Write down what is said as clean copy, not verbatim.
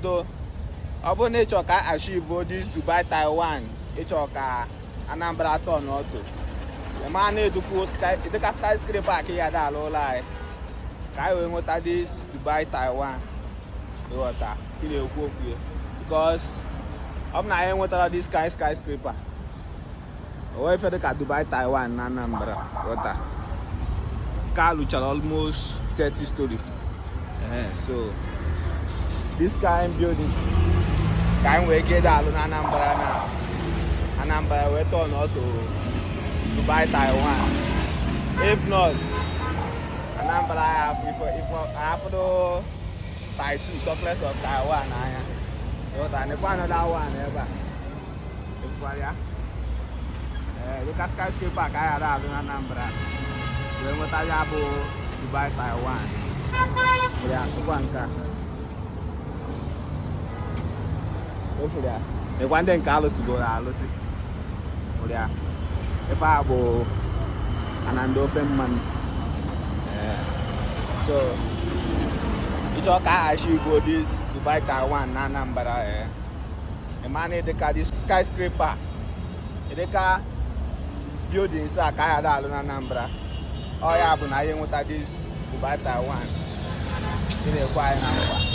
moto. Obo nature ka achieve this Dubai Taiwan. Nature ka Anambra turn auto. The man need to put sky. It ka skyscraper here that low lie. Kai we motor this Dubai Taiwan. The water. Because I'm not even water this skyscraper. Or if you look at Dubai Taiwan Anambra water. Car which are almost 30 stories. So this kind of building can we get out on Anambra now? Anambra we turn out to Dubai Taiwan. If not, Anambra if I have to buy two surplus of Taiwan. So that another one ever. Look at skyscraper kaya ada on Anambra. We mo tayo Dubai Taiwan. Ya, kuan ka. Ofulia. E kwande nkalo sigoro alosi. Olia. E pa bo anando femman. So it's all car actually go this Dubai Taiwan Anambra. E man e dey this skyscraper. E dey car building sa kaya da on Anambra. Oh yeah, but now you want this Dubai Taiwan. You know why now?